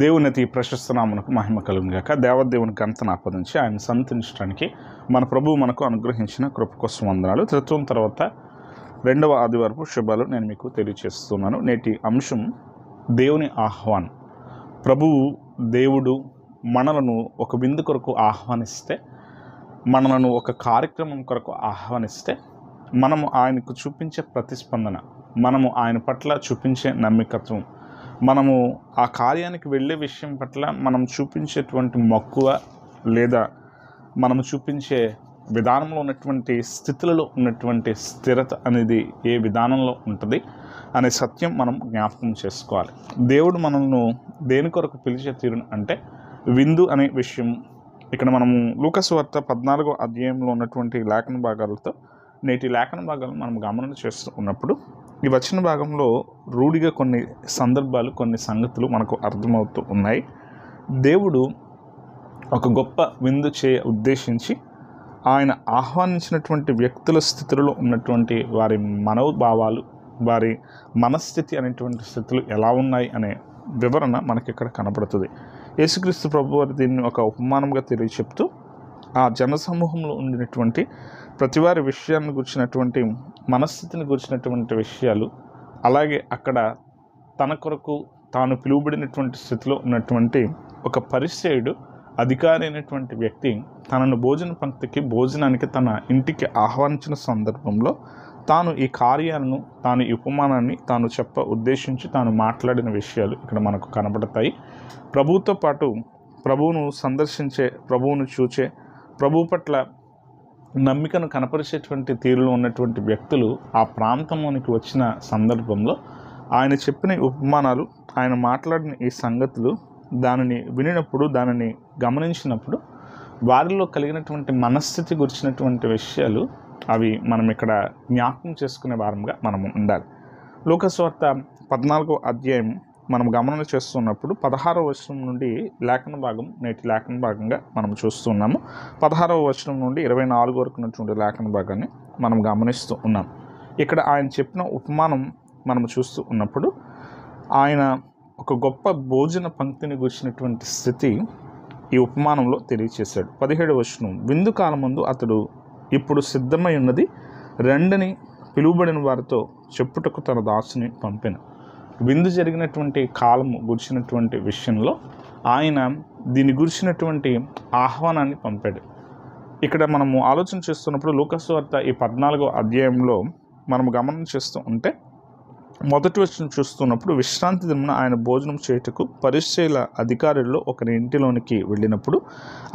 దేవుని అతి ప్రశస్త నామమునకు మహిమ కలుగును గాక. దేవదేవుని ఘనతను ఆపాదించి ఆయన సంతించడానికి మన ప్రభువు మనకు అనుగ్రహించిన కృప కోసం వందనాలు. త్రిత్వం తర్వాత రెండవ ఆదివారపు శుభాలు నేను మీకు తెలియజేస్తున్నాను. నేటి అంశం దేవుని ఆహ్వానం. ప్రభువు దేవుడు మనలను ఒక విందు కొరకు ఆహ్వానిస్తే, మనలను ఒక కార్యక్రమం కొరకు ఆహ్వానిస్తే, మనము ఆయనకు చూపించే ప్రతిస్పందన, మనము ఆయన పట్ల చూపించే నమ్మికత్వం, మనము ఆ కార్యానికి వెళ్ళే విషయం పట్ల మనం చూపించేటువంటి మక్కువ లేదా మనము చూపించే విధానంలో ఉన్నటువంటి స్థితులలో ఉన్నటువంటి స్థిరత అనేది ఏ విధానంలో ఉంటుంది అనే సత్యం మనం జ్ఞాపకం చేసుకోవాలి. దేవుడు మనల్ని దేని కొరకు పిలిచే తీరును అంటే విందు అనే విషయం. ఇక్కడ మనము లూకాసు వార్త 14వ అధ్యాయంలో ఉన్నటువంటి లేఖన భాగాలతో నేటి లేఖన భాగాలు మనం గమనం చేస్తూ ఉన్నప్పుడు ఈ వచన భాగంలో రూఢిగా కొన్ని సందర్భాలు, కొన్ని సంగతులు మనకు అర్థమవుతూ ఉన్నాయి. దేవుడు ఒక గొప్ప విందు ఉద్దేశించి ఆయన ఆహ్వానించినటువంటి వ్యక్తుల స్థితులలో ఉన్నటువంటి వారి మనోభావాలు, వారి మనస్థితి అనేటువంటి స్థితులు ఎలా ఉన్నాయి అనే వివరణ మనకి ఇక్కడ కనపడుతుంది. యేసుక్రీస్తు ప్రభు వారు దీన్ని ఒక ఉపమానంగా తెలియచెప్తూ ఆ జనసమూహంలో ఉండినటువంటి ప్రతివారి విషయాన్ని గురించినటువంటి మనస్థితిని గురించినటువంటి విషయాలు, అలాగే అక్కడ తన కొరకు తాను పిలువబడినటువంటి స్థితిలో ఉన్నటువంటి ఒక పరిసయ్యుడు, అధికారి అయినటువంటి వ్యక్తి తనను భోజనానికి తన ఇంటికి ఆహ్వానించిన సందర్భంలో తాను ఈ కార్యాలను, తాను ఈ ఉపమానాన్ని తాను ఉద్దేశించి తాను మాట్లాడిన విషయాలు ఇక్కడ మనకు కనబడతాయి. ప్రభువుతో పాటు ప్రభువును సందర్శించే, ప్రభువును చూచే, ప్రభువు పట్ల నమ్మికను కనపరిచేటువంటి తీరులో ఉన్నటువంటి వ్యక్తులు ఆ ప్రాంతంలోనికి వచ్చిన సందర్భంలో ఆయన చెప్పిన ఉపమానాలు, ఆయన మాట్లాడిన ఈ సంగతులు దానిని వినినప్పుడు, దానిని గమనించినప్పుడు వారిలో కలిగినటువంటి మనస్థితి గురించినటువంటి విషయాలు అవి మనం ఇక్కడ జ్ఞాపకం చేసుకునే వారంగా మనము ఉండాలి. లూకాసు వార్త 14వ అధ్యాయం మనం గమనం చేస్తున్నప్పుడు 16వ వచనం నుండి లేఖన భాగం, నేటి లేఖన భాగంగా మనం చూస్తున్నాము. 16వ వచనం నుండి 24 వరకు ఉన్నటువంటి లేఖన భాగాన్ని మనం గమనిస్తూ ఉన్నాం. ఇక్కడ ఆయన చెప్పిన ఉపమానం మనం చూస్తూ ఉన్నప్పుడు ఆయన ఒక గొప్ప భోజన పంక్తిని గురించినటువంటి స్థితి ఈ ఉపమానంలో తెలియచేశాడు. 17వ వచనం, విందు కాలమందు అతడు ఇప్పుడు సిద్ధమై ఉన్నది రెండని పిలువబడిన వారితో చెప్పుటకు తన దాసుని పంపెను. విందు జరిగినటువంటి కాలము గురించినటువంటి విషయంలో ఆయన దీని గురించినటువంటి ఆహ్వానాన్ని పంపాడు. ఇక్కడ మనము ఆలోచన చేస్తున్నప్పుడు లూకాసు వార్త ఈ 14వ అధ్యాయంలో మనము గమనం చేస్తూ ఉంటే మొదటి వచనం చూస్తున్నప్పుడు, విశ్రాంతి దినమున ఆయన భోజనం చేయుటకు పరిసయ్యుల అధికారుల్లో ఒకరి ఇంటిలోనికి వెళ్ళినప్పుడు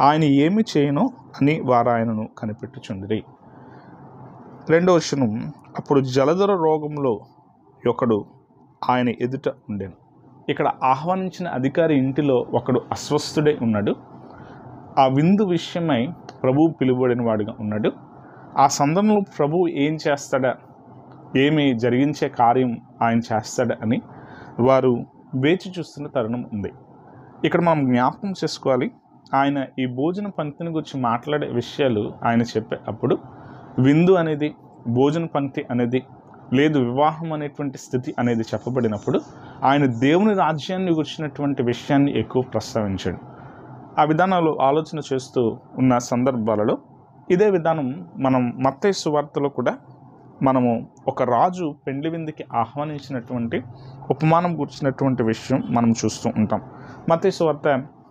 ఆయన ఏమి చేయనో అని వారు ఆయనను కనిపెట్టుచుండిరి. రెండవ వచనం, అప్పుడు జలధర రోగంలో ఒకడు ఆయన ఎదుట ఉండేను. ఇక్కడ ఆహ్వానించిన అధికారి ఇంటిలో ఒకడు అస్వస్థుడై ఉన్నాడు. ఆ విందు విషయమై ప్రభువు పిలువబడిన వాడిగా ఉన్నాడు. ఆ సందర్భంలో ప్రభువు ఏం చేస్తాడా, ఏమి జరిగించే కార్యం ఆయన చేస్తాడా అని వారు వేచి చూస్తున్న తరుణం ఉంది. ఇక్కడ మనం జ్ఞాపకం చేసుకోవాలి, ఆయన ఈ భోజన పంక్తిని గురించి మాట్లాడే విషయాలు ఆయన చెప్పే అప్పుడు విందు అనేది, భోజన పంక్తి అనేది లేదు, వివాహం అనేటువంటి స్థితి అనేది చెప్పబడినప్పుడు ఆయన దేవుని రాజ్యాన్ని గురించినటువంటి విషయాన్ని ఎక్కువ ప్రస్తావించాడు. ఆ విధానాలు ఆలోచన చేస్తూ ఉన్న సందర్భాలలో ఇదే విధానం మనం మత్తయి సువార్తలో కూడా మనము ఒక రాజు పెండ్లి విందుకి ఆహ్వానించినటువంటి ఉపమానం గురించినటువంటి విషయం మనం చూస్తూ ఉంటాం. మత్తయి సువార్త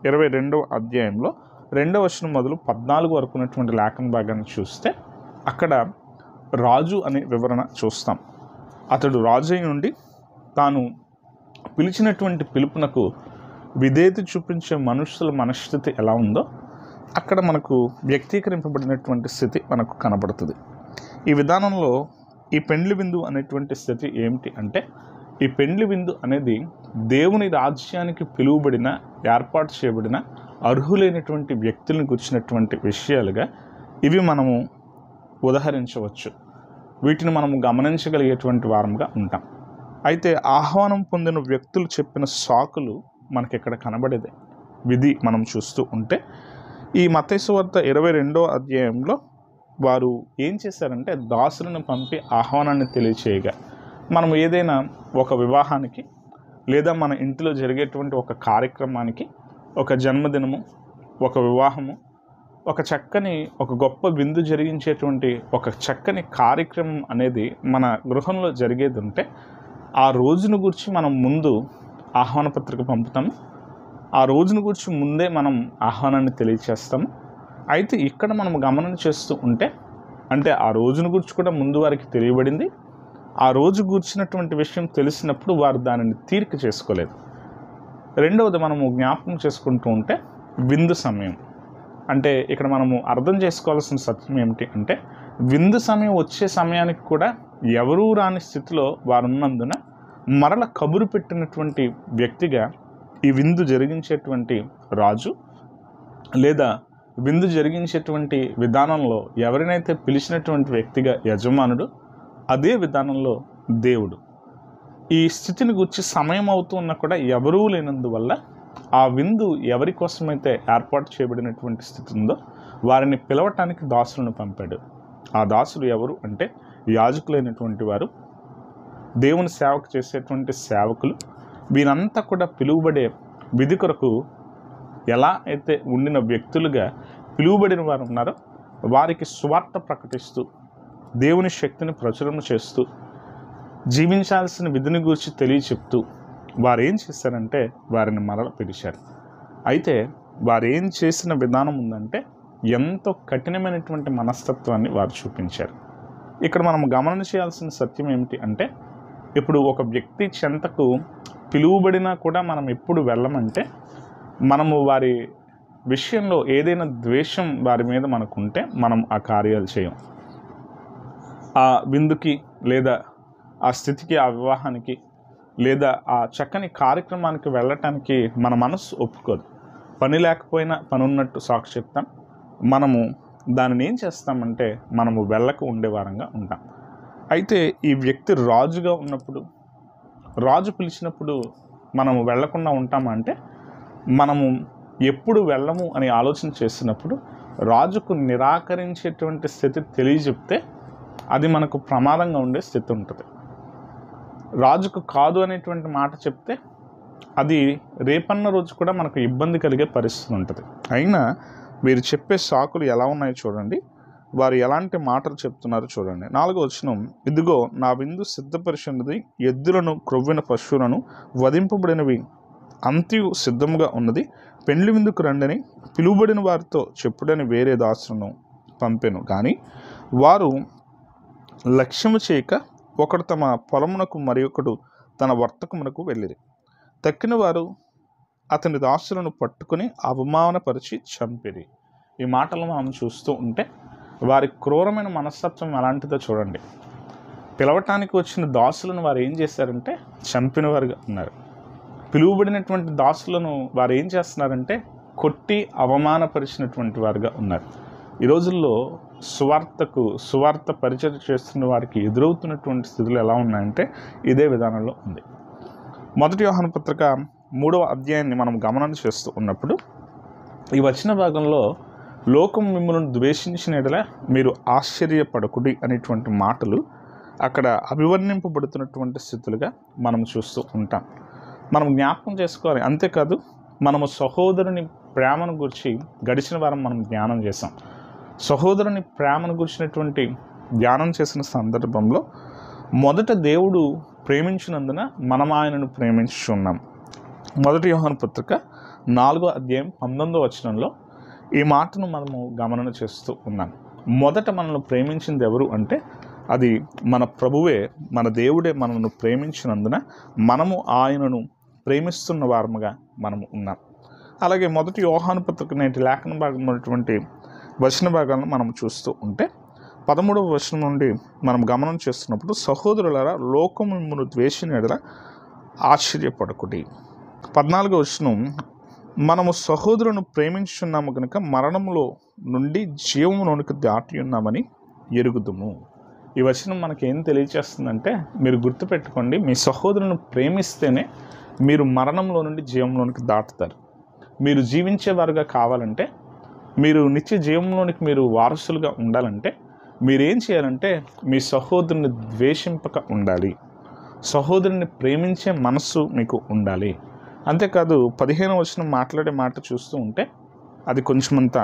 22వ అధ్యాయంలో 2వ వచనం మొదలు 14 వరకు ఉన్నటువంటి లేఖన భాగాన్ని చూస్తే అక్కడ రాజు అనే వివరణ చూస్తాం. అతడు రాజు అయి నుండి తాను పిలిచినటువంటి పిలుపునకు విధేయత చూపించే మనుషుల మనస్థితి ఎలా ఉందో అక్కడ మనకు వ్యక్తీకరింపబడినటువంటి స్థితి మనకు కనబడుతుంది. ఈ విధానంలో ఈ పెండ్లి విందు అనేటువంటి స్థితి ఏమిటి అంటే, ఈ పెండ్లి విందు అనేది దేవుని రాజ్యానికి పిలువబడిన, ఏర్పాటు చేయబడిన అర్హులైనటువంటి వ్యక్తులను గురించినటువంటి విషయాలుగా ఇవి మనము ఉదహరించవచ్చు. వీటిని మనము గమనించగలిగేటువంటి వారంగా ఉంటాం. అయితే ఆహ్వానం పొందిన వ్యక్తులు చెప్పిన సాకులు మనకి ఇక్కడ కనబడేది విధి మనం చూస్తూ ఉంటే ఈ మత్తయి సువార్త 22వ అధ్యాయంలో వారు ఏం చేశారంటే దాసులను పంపి ఆహ్వానాన్ని తెలియచేయగా, మనం ఏదైనా ఒక వివాహానికి లేదా మన ఇంటిలో జరిగేటువంటి ఒక కార్యక్రమానికి, ఒక జన్మదినము, ఒక వివాహము, ఒక గొప్ప విందు జరిగించేటువంటి ఒక చక్కని కార్యక్రమం అనేది మన గృహంలో జరిగేది ఉంటే ఆ రోజును గురించి మనం ముందు ఆహ్వాన పత్రిక పంపుతాము. ఆ రోజును గురించి ముందే మనం ఆహ్వానాన్ని తెలియచేస్తాము. అయితే ఇక్కడ మనం గమనం చేస్తూ ఉంటే, అంటే ఆ రోజును గురించి కూడా ముందు వారికి తెలియబడింది. ఆ రోజు గురించినటువంటి విషయం తెలిసినప్పుడు వారు దానిని తీరిక చేసుకోలేదు. రెండవది మనము జ్ఞాపకం చేసుకుంటూ ఉంటే విందు సమయం. అంటే ఇక్కడ మనము అర్థం చేసుకోవాల్సిన సత్యం ఏమిటి అంటే, విందు సమయం వచ్చే సమయానికి కూడా ఎవరూ రాని స్థితిలో వారు ఉన్నందున మరల కబురు పెట్టినటువంటి వ్యక్తిగా ఈ విందు జరిగించేటువంటి రాజు, లేదా విందు జరిగించేటువంటి విధానంలో ఎవరినైతే పిలిచినటువంటి వ్యక్తిగా యజమానుడు, అదే విధానంలో దేవుడు. ఈ స్థితిని గురించి సమయం అవుతున్నా కూడా ఎవరూ లేనందువల్ల ఆ విందు ఎవరి కోసమైతే ఏర్పాటు చేయబడినటువంటి స్థితి ఉందో వారిని పిలవటానికి దాసులను పంపాడు. ఆ దాసులు ఎవరు అంటే యాజకులైనటువంటి వారు, దేవుని సేవకు చేసేటువంటి సేవకులు. వీరంతా కూడా పిలువబడే విధి కొరకు ఎలా అయితే ఉండిన వ్యక్తులుగా పిలువబడిన వారు ఉన్నారో వారికి సువార్త ప్రకటిస్తూ, దేవుని శక్తిని ప్రచురణ చేస్తూ, జీవించాల్సిన విధిని గురించి తెలియచెప్తూ వారు ఏం చేశారంటే వారిని మరల పిలిచారు. అయితే వారు ఏం చేసిన విధానం ఉందంటే ఎంతో కఠినమైనటువంటి మనస్తత్వాన్ని వారు చూపించారు. ఇక్కడ మనం గమనించాల్సిన సత్యం ఏమిటి అంటే, ఇప్పుడు ఒక వ్యక్తి చెంతకు పిలువబడినా కూడా మనం ఎప్పుడు వెళ్ళమంటే, మనము వారి విషయంలో ఏదైనా ద్వేషం వారి మీద మనకుంటే మనం ఆ కార్యాలు చేయం. ఆ విందుకి, లేదా ఆ స్థితికి, ఆ వివాహానికి, లేదా ఆ చక్కని కార్యక్రమానికి వెళ్ళటానికి మన మనసు ఒప్పుకోదు. పని లేకపోయినా పని ఉన్నట్టు సాక్షి చెప్తాం. మనము దానిని ఏం చేస్తామంటే మనము వెళ్ళక ఉండేవారంగా ఉంటాం. అయితే ఈ వ్యక్తి రాజుగా ఉన్నప్పుడు, రాజు పిలిచినప్పుడు మనము వెళ్ళకుండా ఉంటామంటే, మనము ఎప్పుడు వెళ్ళము అని ఆలోచన చేసినప్పుడు రాజుకు నిరాకరించేటువంటి స్థితి తెలియజెప్తే అది మనకు ప్రమాదంగా ఉండే స్థితి ఉంటుంది. రాజుకు కాదు అనేటువంటి మాట చెప్తే అది రేపన్న రోజు కూడా మనకు ఇబ్బంది కలిగే పరిస్థితి ఉంటుంది. అయినా వీరు చెప్పే సాకులు ఎలా ఉన్నాయో చూడండి, వారు ఎలాంటి మాటలు చెప్తున్నారో చూడండి. 4వ వచనం, ఇదిగో నా విందు సిద్ధపరిచినది, ఎద్దులను క్రొవ్విన పశువులను వధింపబడినవి అంత్యు సిద్ధముగా ఉన్నది, పెండ్లి విందుకు రండని పిలువబడిన వారితో చెప్పుడని వేరే దాసులను పంపెను. కానీ వారు లక్ష్యము చేయక ఒకడు తమ పొలమునకు మరి ఒకడు తన వర్తకమునకు వెళ్ళిరి. తక్కిన వారు అతని దాసులను పట్టుకుని అవమానపరిచి చంపిరి. ఈ మాటలు మనం చూస్తూ ఉంటే వారి క్రూరమైన మనస్తత్వం ఎలాంటిదో చూడండి. పిలవటానికి వచ్చిన దాసులను వారు ఏం చేశారంటే చంపిన వారుగా ఉన్నారు. పిలువబడినటువంటి దాసులను వారు ఏం చేస్తున్నారంటే కొట్టి అవమానపరిచినటువంటి వారుగా ఉన్నారు. ఈ రోజుల్లో సువార్త పరిచయం చేస్తున్న వారికి ఎదురవుతున్నటువంటి స్థితులు ఎలా ఉన్నాయంటే ఇదే విధానంలో ఉంది. 1 యోహాను పత్రిక 3వ అధ్యాయాన్ని మనం గమనం చేస్తూ ఉన్నప్పుడు ఈ వచన భాగంలో లోకం మిమ్మల్ని ద్వేషించిన ఎడల మీరు ఆశ్చర్యపడకుడి అనేటువంటి మాటలు అక్కడ అభివర్ణింపబడుతున్నటువంటి స్థితులుగా మనం చూస్తూ ఉంటాం. మనం జ్ఞాపకం చేసుకోవాలి. అంతేకాదు, మనము సహోదరుని ప్రేమను గురించి గడిచిన వారం మనం ధ్యానం చేసాం. సహోదరుని ప్రేమను గురించినటువంటి ధ్యానం చేసిన సందర్భంలో మొదట దేవుడు ప్రేమించినందున మనం ఆయనను ప్రేమించున్నాం. 1 యోహాను పత్రిక 4వ అధ్యాయం 19వ వచనంలో ఈ మాటను మనము గమనం చేస్తూ ఉన్నాం. మొదట మనల్ని ప్రేమించింది ఎవరు అంటే అది మన ప్రభువే, మన దేవుడే మనల్ని ప్రేమించినందున మనము ఆయనను ప్రేమిస్తున్న వారముగా మనము ఉన్నాం. అలాగే 1 యోహాను పత్రిక నేటి లేఖన భాగం ఉన్నటువంటి వచన భాగాలను మనం చూస్తూ ఉంటే 13వ వచనం నుండి మనం గమనం చేస్తున్నప్పుడు, సహోదరులారా లోకము మిమ్మును ద్వేషించిన యెడల ఆశ్చర్యపడకుడి. 14వ వచనం, మనము సహోదరులను ప్రేమించున్నాము కనుక మరణంలో నుండి జీవములోనికి దాటి ఉన్నామని ఎరుగుదుము. ఈ వచనం మనకేం తెలియచేస్తుందంటే, మీరు గుర్తుపెట్టుకోండి, మీ సహోదరులను ప్రేమిస్తేనే మీరు మరణంలో నుండి జీవంలోనికి దాటుతారు. మీరు జీవించేవారుగా కావాలంటే, మీరు నిత్య జీవంలోనికి మీరు వారసులుగా ఉండాలంటే మీరేం చేయాలంటే మీ సహోదరుని ద్వేషింపక ఉండాలి. సహోదరుని ప్రేమించే మనస్సు మీకు ఉండాలి. అంతేకాదు 15వ వచనం మాట్లాడే మాట చూస్తూ ఉంటే అది కొంచెమంత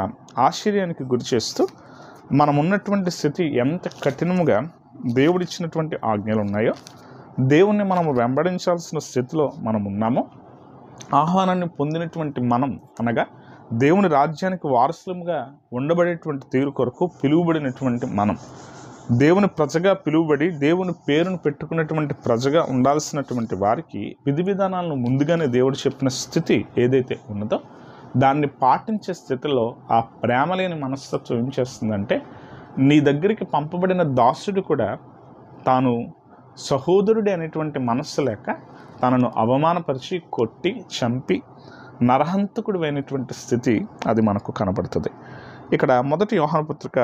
ఆశ్చర్యానికి గురి చేస్తూ మనం ఉన్నటువంటి స్థితి ఎంత కఠినముగా దేవుడిచ్చినటువంటి ఆజ్ఞలు ఉన్నాయో, దేవుణ్ణి మనం వెంబడించాల్సిన స్థితిలో మనం ఉన్నామో, ఆహ్వానాన్ని పొందినటువంటి మనం అనగా దేవుని రాజ్యానికి వారసులుగా ఉండబడేటువంటి తీరు కొరకు పిలువబడినటువంటి మనం, దేవుని ప్రజగా పిలువబడి దేవుని పేరును పెట్టుకున్నటువంటి ప్రజగా ఉండాల్సినటువంటి వారికి విధి విధానాలను ముందుగానే దేవుడు చెప్పిన స్థితి ఏదైతే ఉన్నదో దాన్ని పాటించే స్థితిలో ఆ ప్రేమ లేని మనస్తత్వం ఏం చేస్తుందంటే, నీ దగ్గరికి పంపబడిన దాసుడు కూడా తాను సహోదరుడి అనేటువంటి మనస్సు లేక తనను అవమానపరిచి కొట్టి చంపి నరహంతకుడు అయినటువంటి స్థితి అది మనకు కనబడుతుంది. ఇక్కడ మొదటి యోహాను పత్రిక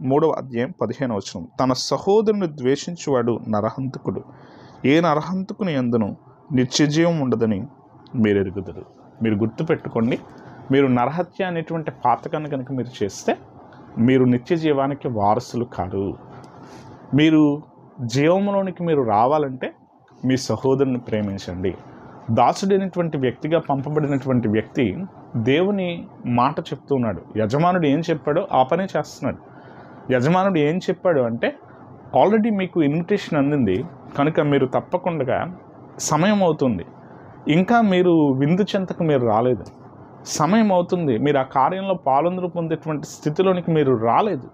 3వ అధ్యాయం 15వ వచనం, తన సహోదరుని ద్వేషించువాడు నరహంతకుడు, ఏ నరహంతకుని యందును నిత్యజీవం ఉండదని మీరు ఎరుగుదురు. మీరు గుర్తుపెట్టుకోండి, మీరు నరహత్య అనేటువంటి పాతకాన్ని కనుక మీరు చేస్తే మీరు నిత్య జీవానికి వారసులు కారు. మీరు జీవంలోనికి మీరు రావాలంటే మీ సహోదరుని ప్రేమించండి. దాసుడైనటువంటి వ్యక్తిగా పంపబడినటువంటి వ్యక్తి దేవుని మాట చెప్తున్నాడు. యజమానుడు ఏం చెప్పాడో ఆ పనే చేస్తున్నాడు. యజమానుడు ఏం చెప్పాడు అంటే, ఆల్రెడీ మీకు ఇన్విటేషన్ అందింది కనుక మీరు తప్పకుండా, సమయం అవుతుంది, ఇంకా మీరు విందు చెంతకు మీరు రాలేదు, సమయం అవుతుంది, మీరు ఆ కార్యంలో పాలుందరూ పొందేటువంటి స్థితిలోనికి మీరు రాలేదు,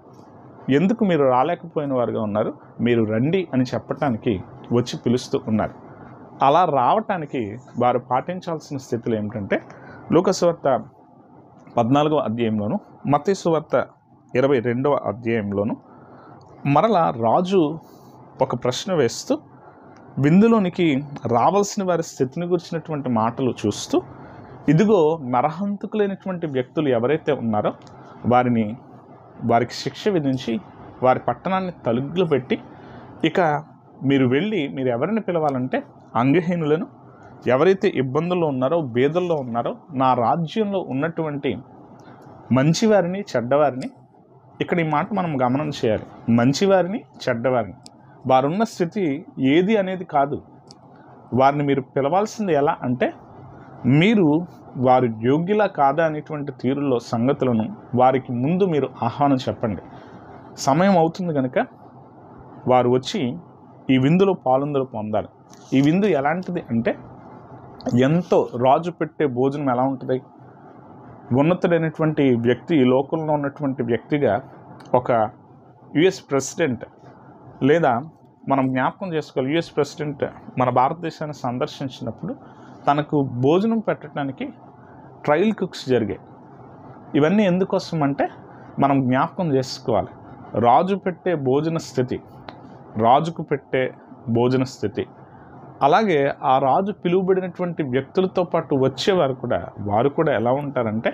ఎందుకు మీరు రాలేకపోయిన వారుగా ఉన్నారు, మీరు రండి అని చెప్పటానికి వచ్చి పిలుస్తూ ఉన్నారు. అలా రావటానికి వారు పాటించాల్సిన స్థితులు ఏమిటంటే, లూకా సువార్త 14వ అధ్యాయంలోను మత్తయి సువార్త 22వ అధ్యాయంలోను మరలా రాజు ఒక ప్రశ్న వేస్తూ విందులోనికి రావాల్సిన వారి స్థితిని గురించినటువంటి మాటలు చూస్తూ, ఇదిగో నరహంతకులైనటువంటి వ్యక్తులు ఎవరైతే ఉన్నారో వారికి శిక్ష విధించి వారి పట్టణాన్ని తలుగులు పెట్టి, ఇక మీరు వెళ్ళి మీరు ఎవరిని పిలవాలంటే అంగహీనులను, ఎవరైతే ఇబ్బందుల్లో ఉన్నారో బేదల్లో ఉన్నారో నా రాజ్యంలో ఉన్నటువంటి మంచివారిని చెడ్డవారిని, ఇక్కడ ఈ మాట మనం గమనం చేయాలి, మంచివారిని చెడ్డవారిని, వారున్న స్థితి ఏది అనేది కాదు, వారిని మీరు పిలవాల్సింది ఎలా అంటే, మీరు వారు యోగ్యులా కాదా అనేటువంటి తీరులో సంగతులను వారికి ముందు మీరు ఆహ్వానం చెప్పండి. సమయం అవుతుంది కనుక వారు వచ్చి ఈ విందులో పాలుందరూ పొందాలి. ఈ విందు ఎలాంటిది అంటే, ఎంతో రాజు పెట్టే భోజనం ఎలా ఉంటుంది, ఉన్నతుడైనటువంటి వ్యక్తి, ఈ లోకంలో ఉన్నటువంటి వ్యక్తిగా ఒక యుఎస్ ప్రెసిడెంట్, లేదా మనం జ్ఞాపకం చేసుకోవాలి, యుఎస్ ప్రెసిడెంట్ మన భారతదేశాన్ని సందర్శించినప్పుడు తనకు భోజనం పెట్టడానికి ట్రయల్ కుక్స్ జరిగాయి. ఇవన్నీ ఎందుకోసం అంటే మనం జ్ఞాపకం చేసుకోవాలి, రాజు పెట్టే భోజన స్థితి, రాజుకు పెట్టే భోజన స్థితి, అలాగే ఆ రాజు పిలువబడినటువంటి వ్యక్తులతో పాటు వచ్చేవారు కూడా వారు కూడా ఎలా ఉంటారంటే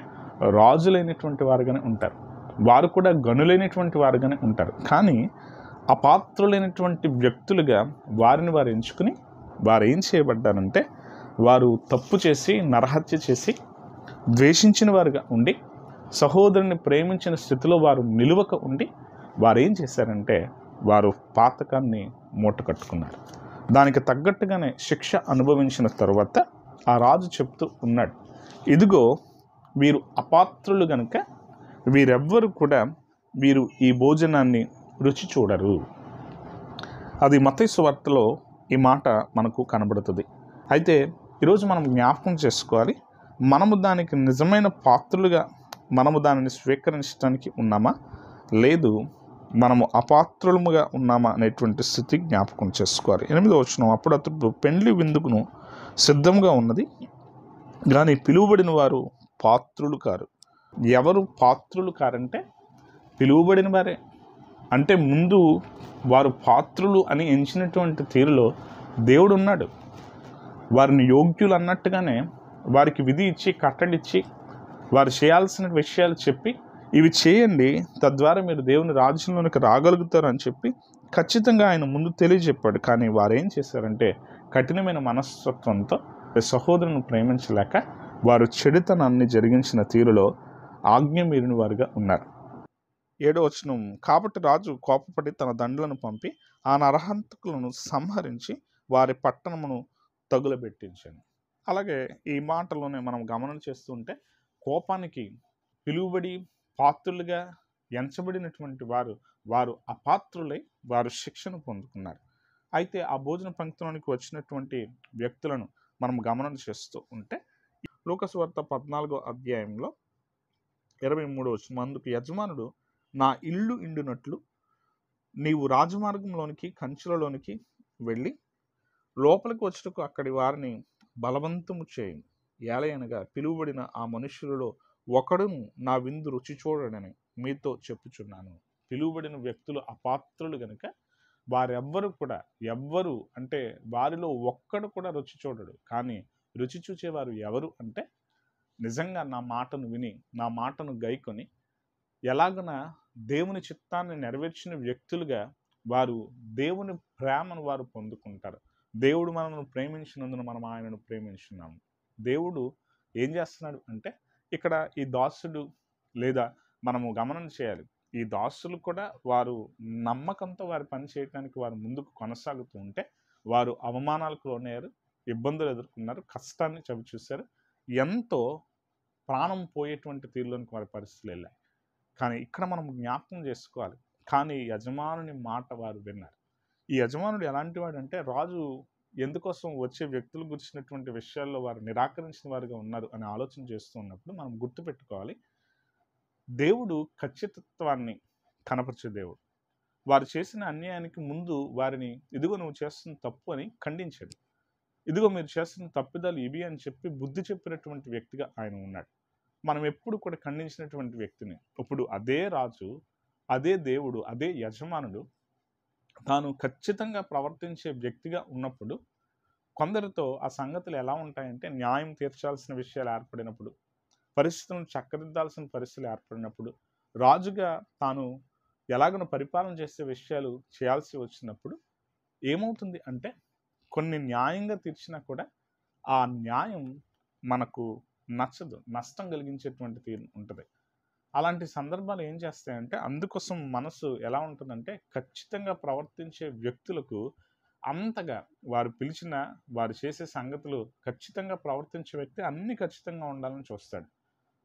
రాజులైనటువంటి వారుగానే ఉంటారు, వారు కూడా గనులైనటువంటి వారుగానే ఉంటారు. కానీ అపాత్రులైనటువంటి వ్యక్తులుగా వారిని వారు ఎంచుకుని వారు ఏం చేయబడ్డారంటే, వారు తప్పు చేసి నరహత్య చేసి ద్వేషించిన వారుగా ఉండి సహోదరుని ప్రేమించిన స్థితిలో వారు నిలువక ఉండి వారు ఏం చేశారంటే వారు పాతకాన్ని మూట కట్టుకున్నారు. దానికి తగ్గట్టుగానే శిక్ష అనుభవించిన తరువాత ఆ రాజు చెప్తూ ఉన్నాడు, ఇదిగో వీరు అపాత్రులు గనుక వీరెవ్వరు కూడా వీరు ఈ భోజనాన్ని రుచి చూడరు. అది మత్తయి సువార్తలో ఈ మాట మనకు కనబడుతుంది. అయితే ఈరోజు మనం జ్ఞాపకం చేసుకోవాలి, మనము దానికి నిజమైన పాత్రులుగా మనము దానిని స్వీకరించడానికి ఉన్నామా, లేదు మనము అపాత్రులముగా ఉన్నామా అనేటువంటి స్థితి జ్ఞాపకం చేసుకోవాలి. 8వ వచనం, అప్పుడు అతడు పెండ్లి విందుకును సిద్ధంగా ఉన్నది కానీ పిలువబడిన వారు పాత్రులు కారు. ఎవరు పాత్రులు కారంటే పిలువబడిన వారే. అంటే ముందు వారు పాత్రులు అని ఎంచినటువంటి తీరులో దేవుడు ఉన్నాడు. వారిని యోగ్యులు అన్నట్టుగానే వారికి విధి ఇచ్చి కట్టడిచ్చి వారు చేయాల్సిన విషయాలు చెప్పి ఇవి చేయండి, తద్వారా మీరు దేవుని రాజ్యంలోనికి రాగలుగుతారు అని చెప్పి ఖచ్చితంగా ఆయన ముందు తెలియజెప్పాడు. కానీ వారు ఏం చేశారంటే కఠినమైన మనస్తత్వంతో సహోదరుని ప్రేమించలేక వారు చెడుతనాన్ని జరిగించిన తీరులో ఆజ్ఞ మీరిన వారుగా ఉన్నారు. 7వ వచనం, కాబట్టి రాజు కోపపడి తన దండులను పంపి ఆ నరహంతకులను సంహరించి వారి పట్టణమును తగులబెట్టించాను. అలాగే ఈ మాటలోనే మనం గమనం చేస్తుంటే కోపానికి పిలువబడి పాత్రులుగా ఎంచబడినటువంటి వారు అపాత్రులై వారు శిక్షను పొందుకున్నారు. అయితే ఆ భోజన పంక్తిలోనికి వచ్చినటువంటి వ్యక్తులను మనం గమనం చేస్తూ ఉంటే లూకాసు వార్త 14వ అధ్యాయంలో 23వ వచనం, అందుకు యజమానుడు, నా ఇల్లు ఇండునట్లు నీవు రాజమార్గంలోనికి కంచులలోనికి వెళ్ళి లోపలికి వచ్చుటకు అక్కడి వారిని బలవంతము చేయి. ఏలయనగా పిలువబడిన ఆ మనుషులలో ఒకడును నా విందు రుచి చూడడని మీతో చెప్పుచున్నాను. పిలువబడిన వ్యక్తులు అపాత్రులు గనుక ఎవ్వరు అంటే వారిలో ఒక్కడు కూడా రుచి చూడడు. కానీ రుచి చూచేవారు ఎవరు అంటే నిజంగా నా మాటను విని నా మాటను గైకొని ఎలాగన దేవుని చిత్తాన్ని నెరవేర్చిన వ్యక్తులుగా వారు దేవుని ప్రేమను వారు పొందుకుంటారు. దేవుడు మనల్ని ప్రేమించినందున మనం ఆయనను ప్రేమించున్నాము. దేవుడు ఏం చేస్తున్నాడు అంటే ఇక్కడ ఈ దాసుడు లేదా మనము గమనం చేయాలి, ఈ దాసులు కూడా వారు నమ్మకంతో వారి పని చేయడానికి వారు ముందుకు కొనసాగుతూ ఉంటే వారు అవమానాలకు లోనయ్యారు, ఇబ్బందులు ఎదుర్కొన్నారు, కష్టాన్ని చవిచూశారు, ఎంతో ప్రాణం పోయేటువంటి తీరులోనికి వారి పరిస్థితులు వెళ్ళాయి. కానీ ఇక్కడ మనం జ్ఞాపకం చేసుకోవాలి, కానీ యజమానుని మాట వారు విన్నారు. ఈ యజమానుడు ఎలాంటి వాడు అంటే రాజు ఎందుకోసం వచ్చే వ్యక్తులు గురించినటువంటి విషయాల్లో వారు నిరాకరించిన వారుగా ఉన్నారు అని ఆలోచన చేస్తూ ఉన్నప్పుడు మనం గుర్తుపెట్టుకోవాలి, దేవుడు ఖచ్చితత్వాన్ని కనపరిచే దేవుడు. వారు చేసిన అన్యాయానికి ముందు వారిని ఇదిగో నువ్వు చేస్తున్న తప్పు అని ఖండించాడు. ఇదిగో మీరు చేస్తున్న తప్పిదాలు ఇవి అని చెప్పి బుద్ధి చెప్పినటువంటి వ్యక్తిగా ఆయన ఉన్నాడు. మనం ఎప్పుడు కూడా ఖండించినటువంటి వ్యక్తిని ఇప్పుడు అదే రాజు, అదే దేవుడు, అదే యజమానుడు తాను ఖచ్చితంగా ప్రవర్తించే వ్యక్తిగా ఉన్నప్పుడు కొందరితో ఆ సంగతులు ఎలా ఉంటాయంటే న్యాయం తీర్చాల్సిన విషయాలు ఏర్పడినప్పుడు, పరిస్థితులను చక్కదిద్దాల్సిన పరిస్థితులు ఏర్పడినప్పుడు, రాజుగా తాను ఎలాగనో పరిపాలన చేసే విషయాలు చేయాల్సి వచ్చినప్పుడు ఏమవుతుంది అంటే కొన్ని న్యాయంగా తీర్చినా కూడా ఆ న్యాయం మనకు నచ్చదు, నష్టం కలిగించేటువంటి తీరు ఉంటుంది. అలాంటి సందర్భాలు ఏం చేస్తాయంటే అందుకోసం మనసు ఎలా ఉంటుందంటే ఖచ్చితంగా ప్రవర్తించే వ్యక్తులకు అంతగా వారు పిలిచిన వారు చేసే సంగతులు ఖచ్చితంగా ప్రవర్తించే వ్యక్తి అన్ని ఖచ్చితంగా ఉండాలని చూస్తాడు.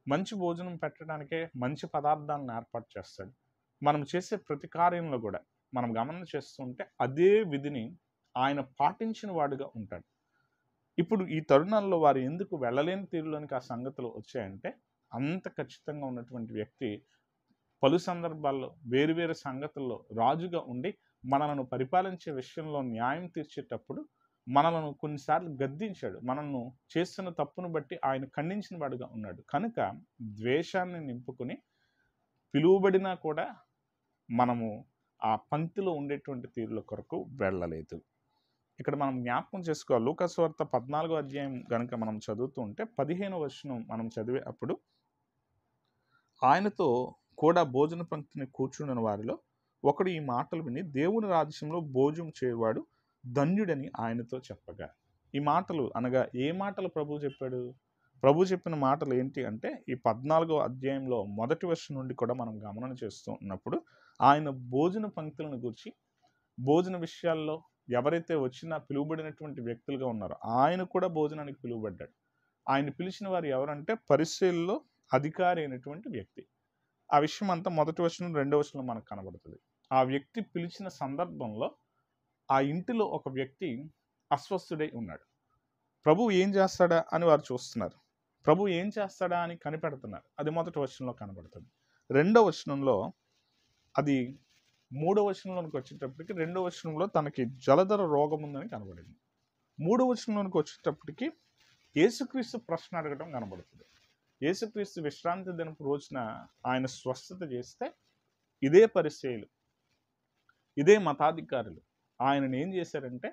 మంచి భోజనం పెట్టడానికే మంచి పదార్థాలను ఏర్పాటు చేస్తాడు. మనం చేసే ప్రతి కార్యంలో కూడా మనం గమనం చేస్తుంటే అదే విధిని ఆయన పాటించిన వాడుగా ఉంటాడు. ఇప్పుడు ఈ తరుణాల్లో వారు ఎందుకు వెళ్ళలేని తీరులోనికి ఆ సంగతులు వచ్చాయంటే అంత ఖచ్చితంగా ఉన్నటువంటి వ్యక్తి పలు సందర్భాల్లో వేరువేరు సంగతుల్లో రాజుగా ఉండి మనలను పరిపాలించే విషయంలో న్యాయం తీర్చేటప్పుడు మనలను కొన్నిసార్లు గద్దించాడు. మనల్ని చేస్తున్న తప్పును బట్టి ఆయన ఖండించిన వాడుగా ఉన్నాడు. కనుక ద్వేషాన్ని నింపుకుని పిలువబడినా కూడా మనము ఆ పంక్తిలో ఉండేటువంటి తీరుల కొరకు వెళ్ళలేదు. ఇక్కడ మనం జ్ఞాపకం చేసుకోవాలి, లూకాసు వార్త 14వ అధ్యాయం కనుక మనం చదువుతూ ఉంటే 15వ వచనం మనం చదివే అప్పుడు ఆయనతో కూడా భోజన పంక్తిని కూర్చున్న వారిలో ఒకడు ఈ మాటలు విని దేవుని రాజ్యంలో భోజనం చేయవాడు ధన్యుడని ఆయనతో చెప్పగా. ఈ మాటలు అనగా ఏ మాటలు ప్రభు చెప్పాడు? ప్రభు చెప్పిన మాటలు ఏంటి అంటే ఈ 14వ అధ్యాయంలో మొదటి వచనం నుండి కూడా మనం గమనం చేస్తూ ఉన్నప్పుడు ఆయన భోజన పంక్తులను గురించి, భోజన విషయాల్లో ఎవరైతే వచ్చినా పిలువబడినటువంటి వ్యక్తులుగా ఉన్నారో ఆయన కూడా భోజనానికి పిలువబడ్డాడు. ఆయన పిలిచిన వారు ఎవరంటే పరిసయ్యుల్లో అధికారి అయినటువంటి వ్యక్తి. ఆ విషయం అంతా మొదటి వచనం రెండవ వచనంలో మనకు కనబడుతుంది. ఆ వ్యక్తి పిలిచిన సందర్భంలో ఆ ఇంటిలో ఒక వ్యక్తి అస్వస్థుడై ఉన్నాడు. ప్రభు ఏం చేస్తాడా అని వారు చూస్తున్నారు, ప్రభు ఏం చేస్తాడా అని కనిపెడుతున్నారు. అది మొదటి వచనంలో కనబడుతుంది. రెండవ వచనంలో అది మూడవ వచనంలోనికి వచ్చేటప్పటికి రెండవ వచనంలో తనకి జలధర రోగం ఉందని కనబడింది. మూడవ వచనంలోనికి వచ్చేటప్పటికి యేసుక్రీస్తు ప్రశ్న అడగడం కనబడుతుంది. యేసుక్రీస్తు విశ్రాంతి దినపు రోజున ఆయన స్వస్థత చేస్తే ఇదే పరిసయ్యులు, ఇదే మతాధికారులు ఆయనను ఏం చేశారంటే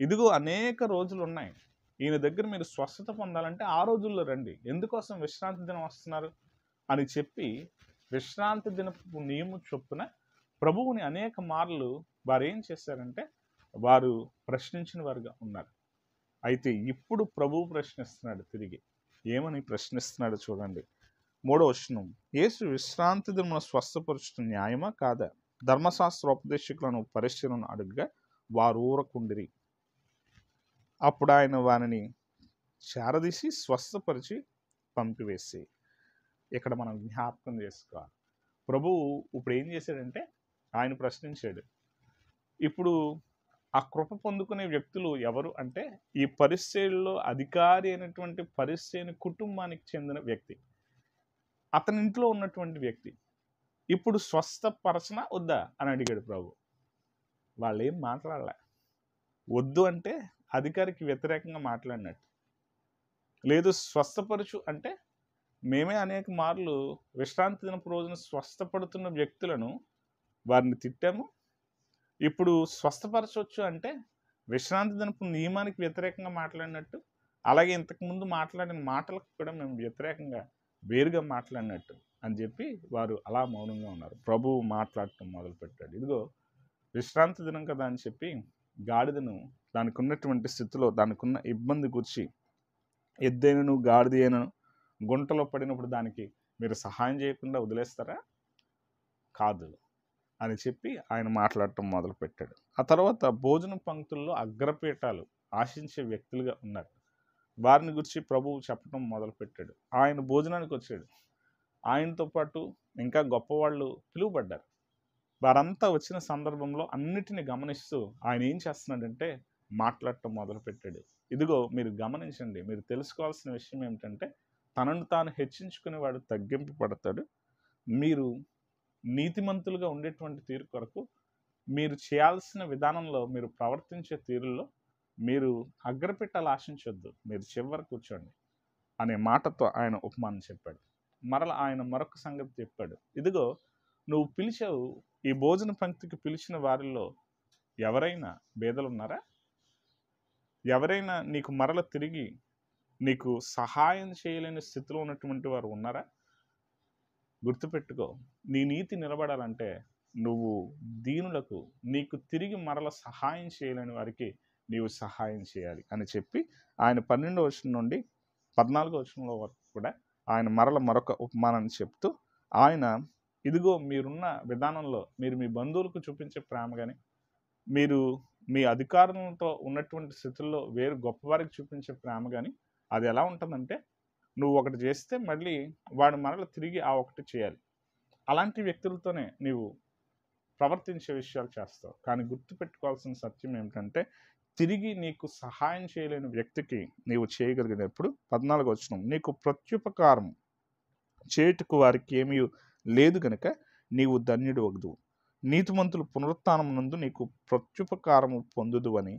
ఇదిగో అనేక రోజులు ఉన్నాయి, ఈయన దగ్గర మీరు స్వస్థత పొందాలంటే ఆ రోజుల్లో రండి, ఎందుకోసం విశ్రాంతి దినం వస్తున్నారు అని చెప్పి విశ్రాంతి దినపు నియమం చొప్పున ప్రభువుని అనేక మార్లు వారు ఏం చేశారంటే వారు ప్రశ్నించిన వారుగా ఉన్నారు. అయితే ఇప్పుడు ప్రభువు ప్రశ్నిస్తున్నాడు తిరిగి. ఏమని ప్రశ్నిస్తున్నాడు చూడండి. 3వ వచనం, యేసు విశ్రాంతి దినమున స్వస్థపరచడం న్యాయమా కాదా? ధర్మశాస్త్రోపదేశకులను పరిశీలన అడుగగా వారు ఊరకుండిరి. అప్పుడు ఆయన వారిని చేరదీసి స్వస్థపరిచి పంపివేసి. ఇక్కడ మనం జ్ఞాపకం చేసుకోవాలి, ప్రభువు ఇప్పుడు ఏం చేశాడంటే ఆయన ప్రశ్నించాడు. ఇప్పుడు ఆ కృప పొందుకునే వ్యక్తులు ఎవరు అంటే ఈ పరిసయ్యుల్లో అధికారి అయినటువంటి పరిసయ్యుని కుటుంబానికి చెందిన వ్యక్తి, అతని ఇంట్లో ఉన్నటువంటి వ్యక్తి. ఇప్పుడు స్వస్థపరచన వద్దా అని అడిగాడు ప్రభు. వాళ్ళు ఏం మాట్లాడలే. వద్దు అంటే అధికారికి వ్యతిరేకంగా మాట్లాడినట్టు. లేదు స్వస్థపరచు అంటే మేమే అనేక మార్లు విశ్రాంతి దినపు రోజున స్వస్థపడుతున్న వ్యక్తులను వారిని తిట్టాము. ఇప్పుడు స్వస్థపరచవచ్చు అంటే విశ్రాంతి దినపు నియమానికి వ్యతిరేకంగా మాట్లాడినట్టు, అలాగే ఇంతకుముందు మాట్లాడిన మాటలకు కూడా మేము వ్యతిరేకంగా వేరుగా మాట్లాడినట్టు అని చెప్పి వారు అలా మౌనంగా ఉన్నారు. ప్రభువు మాట్లాడటం మొదలుపెట్టాడు. ఇదిగో విశ్రాంతి దినం కదా అని చెప్పి గాడిదను దానికి ఉన్నటువంటి స్థితిలో దానికి ఉన్న ఇబ్బంది గురించి, ఎద్దైనను గాడిద అయినను గుంటలో పడినప్పుడు దానికి మీరు సహాయం చేయకుండా వదిలేస్తారా? కాదు అని చెప్పి ఆయన మాట్లాడటం మొదలుపెట్టాడు. ఆ తర్వాత భోజన పంక్తుల్లో అగ్రపీఠాలు ఆశించే వ్యక్తులుగా ఉన్నారు. వారిని గురించి ప్రభువు చెప్పడం మొదలుపెట్టాడు. ఆయన భోజనానికి వచ్చాడు. ఆయనతో పాటు ఇంకా గొప్పవాళ్ళు పిలువబడ్డారు. వారంతా వచ్చిన సందర్భంలో అన్నిటిని గమనిస్తూ ఆయన ఏం చేస్తున్నాడంటే మాట్లాడటం మొదలుపెట్టాడు. ఇదిగో మీరు గమనించండి, మీరు తెలుసుకోవాల్సిన విషయం ఏమిటంటే తనను తాను హెచ్చించుకునేవాడు తగ్గింపు పడతాడు. మీరు నీతిమంతులుగా ఉండేటువంటి తీరు కొరకు మీరు చేయాల్సిన విధానంలో, మీరు ప్రవర్తించే తీరుల్లో మీరు అగ్రపెట్టాలు ఆశించొద్దు, మీరు చివరి కూర్చోండి అనే మాటతో ఆయన ఉపమానం చెప్పాడు. మరలా ఆయన మరొక సంగతి చెప్పాడు. ఇదిగో నువ్వు పిలిచావు, ఈ భోజన పంక్తికి పిలిచిన వారిలో ఎవరైనా బేదలున్నారా? ఎవరైనా నీకు మరల తిరిగి నీకు సహాయం చేయలేని స్థితిలో ఉన్నటువంటి వారు ఉన్నారా? గుర్తుపెట్టుకో, నీ నీతి నిలబడాలంటే నువ్వు దీనులకు, నీకు తిరిగి మరల సహాయం చేయలేని వారికి నీవు సహాయం చేయాలి అని చెప్పి ఆయన 12వ వచనం నుండి 14వ వచనంలో వరకు కూడా ఆయన మరొక ఉపమానాన్ని చెప్తూ ఆయన ఇదిగో మీరున్న విధానంలో మీరు మీ బంధువులకు చూపించే ప్రేమ కానీ, మీరు మీ అధికారులతో ఉన్నటువంటి స్థితుల్లో వేరు గొప్పవారికి చూపించే ప్రేమ కానీ అది ఎలా ఉంటుందంటే నువ్వు ఒకటి చేస్తే మళ్ళీ వాడు మరల తిరిగి ఆ ఒకటి చేయాలి. అలాంటి వ్యక్తులతోనే నీవు ప్రవర్తించే విషయాలు చేస్తావు. కానీ గుర్తుపెట్టుకోవాల్సిన సత్యం ఏమిటంటే తిరిగి నీకు సహాయం చేయలేని వ్యక్తికి నీవు చేయగలిగినప్పుడు 14వ వచనం, నీకు ప్రత్యుపకారం చేటుకు వారికి ఏమీ లేదు గనుక నీవు ధన్యుడు వగదువు, నీతిమంతులు పునరుత్థానం నందు నీకు ప్రత్యుపకారము పొందుదు అని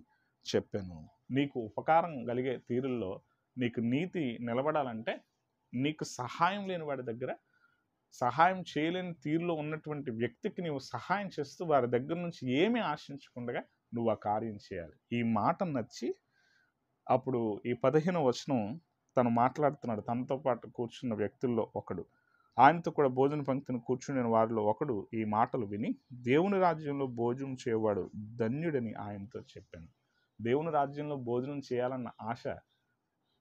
చెప్పాను. నీకు ఉపకారం కలిగే తీరుల్లో నీకు నీతి నిలబడాలంటే నీకు సహాయం లేని వాడి దగ్గర, సహాయం చేయలేని తీరులో ఉన్నటువంటి వ్యక్తికి నీవు సహాయం చేస్తూ వారి దగ్గర నుంచి ఏమీ ఆశించకుండా నువ్వు ఆ కార్యం చేయాలి. ఈ మాట నచ్చి అప్పుడు ఈ 15వ వచనం తను మాట్లాడుతున్నాడు. తనతో పాటు కూర్చున్న వ్యక్తుల్లో ఒకడు, ఆయనతో కూడా భోజన పంక్తిని కూర్చుని వారిలో ఒకడు ఈ మాటలు విని దేవుని రాజ్యంలో భోజనం చేయవాడు ధన్యుడని ఆయనతో చెప్పాను. దేవుని రాజ్యంలో భోజనం చేయాలన్న ఆశ,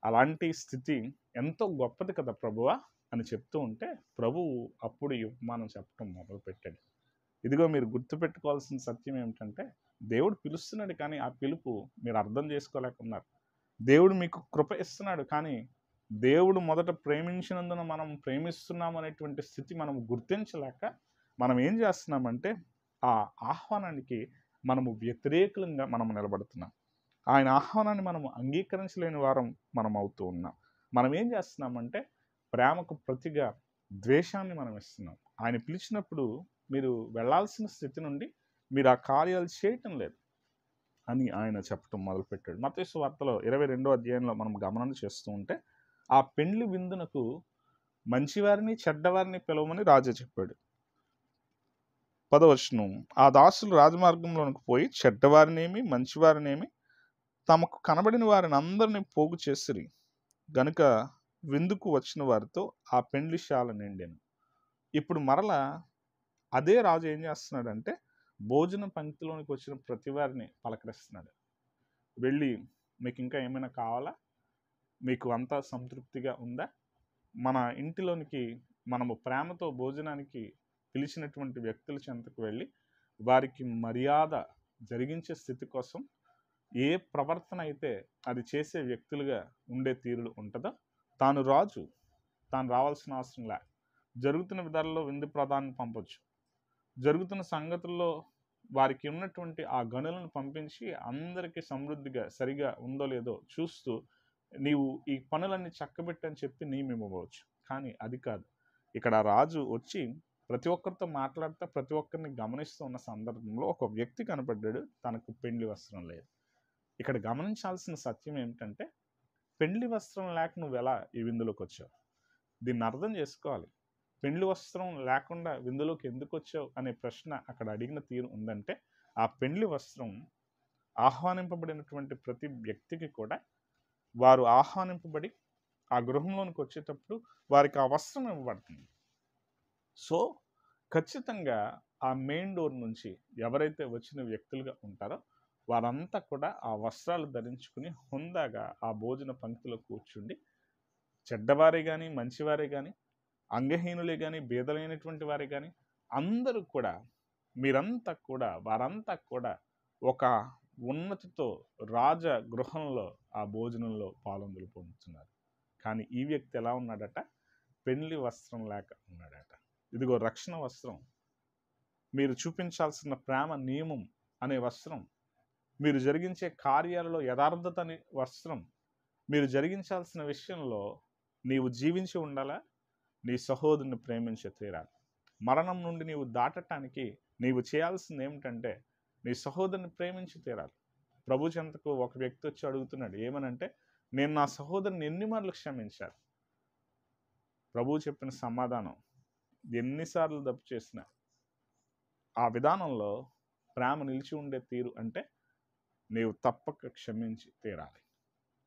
అలాంటి స్థితి ఎంతో గొప్పది కదా ప్రభువా అని చెప్తూ ఉంటే ప్రభువు అప్పుడు ఈ ఉపమానం చెప్పడం మొదలుపెట్టాడు. ఇదిగో మీరు గుర్తుపెట్టుకోవాల్సిన సత్యం ఏమిటంటే దేవుడు పిలుస్తున్నాడు, కానీ ఆ పిలుపు మీరు అర్థం చేసుకోలేకున్నారు. దేవుడు మీకు కృప ఇస్తున్నాడు, కానీ దేవుడు మొదట ప్రేమించినందున మనం ప్రేమిస్తున్నాం అనేటువంటి స్థితి మనం గుర్తించలేక మనం ఏం చేస్తున్నామంటే ఆ ఆహ్వానానికి మనము వ్యతిరేకంగా మనం నిలబడుతున్నాం. ఆయన ఆహ్వానాన్ని మనము అంగీకరించలేని వారం మనం అవుతూ ఉన్నాం. మనం ఏం చేస్తున్నామంటే ప్రేమకు ప్రతిగా ద్వేషాన్ని మనం ఇస్తున్నాం. ఆయన పిలిచినప్పుడు మీరు వెళ్ళాల్సిన స్థితి నుండి మీరు ఆ కార్యాలు చేయటం లేదు అని ఆయన చెప్పడం మొదలుపెట్టాడు. మత్తయి సువార్తలో 22వ అధ్యాయంలో మనం గమనం చేస్తూ ఉంటే ఆ పెండ్లి విందునకు మంచివారిని చెడ్డవారిని పిలవమని రాజు చెప్పాడు. 10వ వచనం, ఆ దాసులు రాజమార్గంలోనికి పోయి చెడ్డవారినేమి మంచివారినేమి తమకు కనబడిన వారిని అందరినీ పోగు చేసిరి గనుక విందుకు వచ్చిన వారితో ఆ పెండ్లిశాల నిండెను. ఇప్పుడు మరలా అదే రాజు ఏం చేస్తున్నాడంటే భోజన పంక్తిలోనికి వచ్చిన ప్రతి వారిని పలకరిస్తున్నాడు. వెళ్ళి మీకు ఇంకా ఏమైనా కావాలా, మీకు అంతా సంతృప్తిగా ఉందా, మన ఇంటిలోనికి మనము ప్రేమతో భోజనానికి పిలిచినటువంటి వ్యక్తుల చెంతకు వెళ్ళి వారికి మర్యాద జరిగించే స్థితి కోసం ఏ ప్రవర్తన అయితే అది చేసే వ్యక్తులుగా ఉండే తీరులు ఉంటుందో, తాను రాజు, తాను రావాల్సిన అవసరం లే, జరుగుతున్న విధాలలో విందు ప్రధాన్ని పంపొచ్చు, జరుగుతున్న సంగతుల్లో వారికి ఉన్నటువంటి ఆ గనులను పంపించి అందరికీ సమృద్ధిగా సరిగా ఉందో లేదో చూస్తూ నీవు ఈ పనులన్నీ చక్కబెట్టని చెప్పి నియమివ్వవచ్చు. కానీ అది కాదు. ఇక్కడ రాజు వచ్చి ప్రతి ఒక్కరితో మాట్లాడుతూ ప్రతి ఒక్కరిని గమనిస్తూ ఉన్న సందర్భంలో ఒక వ్యక్తి కనపడ్డాడు, తనకు పెండ్లి వస్త్రం లేదు. ఇక్కడ గమనించాల్సిన సత్యం ఏమిటంటే, పెండ్లి వస్త్రం లేక నువ్వు ఎలా ఈ విందులోకి వచ్చావు? దీన్ని అర్థం చేసుకోవాలి. పెండ్లి వస్త్రం లేకుండా విందులోకి ఎందుకు వచ్చావు అనే ప్రశ్న అక్కడ అడిగిన తీరు ఉందంటే, ఆ పెండ్లి వస్త్రం ఆహ్వానింపబడినటువంటి ప్రతి వ్యక్తికి కూడా వారు ఆహ్వానింపబడి ఆ గృహంలోనికి వచ్చేటప్పుడు వారికి ఆ వస్త్రం ఇవ్వబడుతుంది. సో ఖచ్చితంగా ఆ మెయిన్ డోర్ నుంచి ఎవరైతే వచ్చిన వ్యక్తులుగా ఉంటారో వారంతా కూడా ఆ వస్త్రాలు ధరించుకుని హుందాగా ఆ భోజన పంక్తిలో కూర్చుండి, చెడ్డవారే కానీ మంచివారే కానీ, అంగహీనులే కానీ బీదలైనటువంటి వారే కానీ అందరూ కూడా వారంతా కూడా ఒక ఉన్నతితో రాజ గృహంలో ఆ భోజనంలో పాలొందులు పొందుతున్నారు. కానీ ఈ వ్యక్తి ఎలా ఉన్నాడట? పెండ్లి వస్త్రం లేక ఉన్నాడట. ఇదిగో రక్షణ వస్త్రం, మీరు చూపించాల్సిన ప్రేమ నియమం అనే వస్త్రం, మీరు జరిగించే కార్యాలలో యథార్థత అనే వస్త్రం, మీరు జరిగించాల్సిన విషయంలో నీవు జీవించి ఉండాలా, నీ సహోదరుని ప్రేమించే తీరాలి. మరణం నుండి నీవు దాటటానికి నీవు చేయాల్సింది ఏమిటంటే నీ సహోదరుని ప్రేమించి తీరాలి. ప్రభు చెంతకు ఒక వ్యక్తి వచ్చి అడుగుతున్నాడు, ఏమనంటే, నేను నా సహోదరుని ఎన్ని మార్లు క్షమించాను? ప్రభు చెప్పిన సమాధానం, ఎన్నిసార్లు తప్పు చేసినా ఆ విధానంలో ప్రేమ నిలిచి ఉండే తీరు అంటే నీవు తప్పక క్షమించి తీరాలి.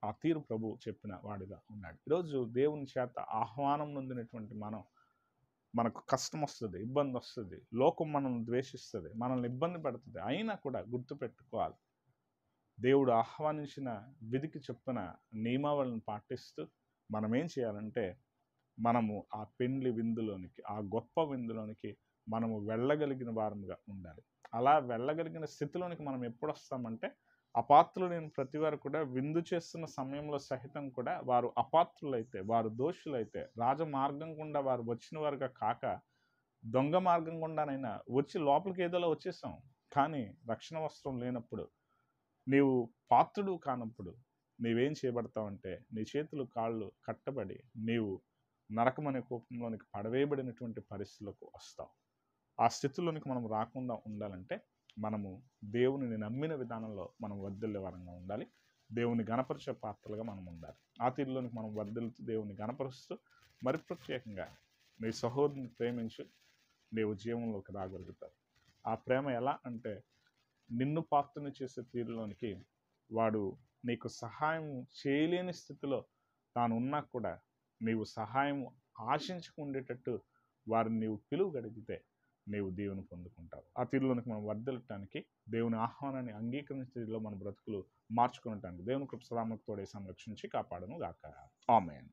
ఆ తీరు ప్రభు చెప్పిన వాడిగా ఉన్నాడు. ఈరోజు దేవుని చేత ఆహ్వానం నొందినటువంటి మనకు కష్టం వస్తుంది, ఇబ్బంది వస్తుంది, లోకం మనల్ని ద్వేషిస్తుంది, మనల్ని ఇబ్బంది పెడుతుంది. అయినా కూడా గుర్తుపెట్టుకోవాలి, దేవుడు ఆహ్వానించిన విధికి చొప్పున నియమావళిని పాటిస్తూ మనం ఏం చేయాలంటే, మనము ఆ పెండ్లి విందులోనికి, ఆ గొప్ప విందులోనికి మనము వెళ్ళగలిగిన వారముగా ఉండాలి. అలా వెళ్ళగలిగిన స్థితిలోనికి మనం ఎప్పుడు వస్తామంటే, అపాత్రులైన ప్రతి వారు కూడా విందు చేస్తున్న సమయంలో సహితం కూడా వారు అపాత్రులైతే, వారు దోషులైతే, రాజమార్గం గుండా వారు వచ్చిన వారుగా కాక దొంగ మార్గం గుండానైనా వచ్చి లోపలికి ఏదోలా వచ్చేసాం. కానీ రక్షణ వస్త్రం లేనప్పుడు, నీవు పాత్రుడు కానప్పుడు నీవేం చేయబడతావంటే, నీ చేతులు కాళ్ళు కట్టబడి నీవు నరకమనే కోపంలోనికి పడవేయబడినటువంటి పరిస్థితులకు వస్తావు. ఆ స్థితిలోనికి మనం రాకుండా ఉండాలంటే మనము దేవుని నమ్మిన విధానంలో మనం వర్ధిల్లే వారంగా ఉండాలి. దేవుని గణపరిచే పాత్రలుగా మనం ఉండాలి. ఆ తీరులోనికి మనం వర్ధిల్లుతూ దేవుని గణపరుస్తూ మరి ప్రత్యేకంగా నీ సహోదరుని ప్రేమించి నీవు జీవంలోకి రాగలుగుతావు. ఆ ప్రేమ ఎలా అంటే, నిన్ను పాత్రని చేసే తీరులోనికి వాడు నీకు సహాయం చేయలేని స్థితిలో తాను ఉన్నా కూడా నీవు సహాయం ఆశించుకుండేటట్టు వారిని నీవు పిలువగలిగితే నీవు దేవుని పొందుకుంటావు. ఆ తీరులోనికి మనం వర్ధిల్లటానికి, దేవుని ఆహ్వానాన్ని అంగీకరించే తీరులో మన బ్రతుకులు మార్చుకునటానికి దేవుని కృప సదాముకు తోడే సంరక్షించి కాపాడును గాక. ఆమేన్.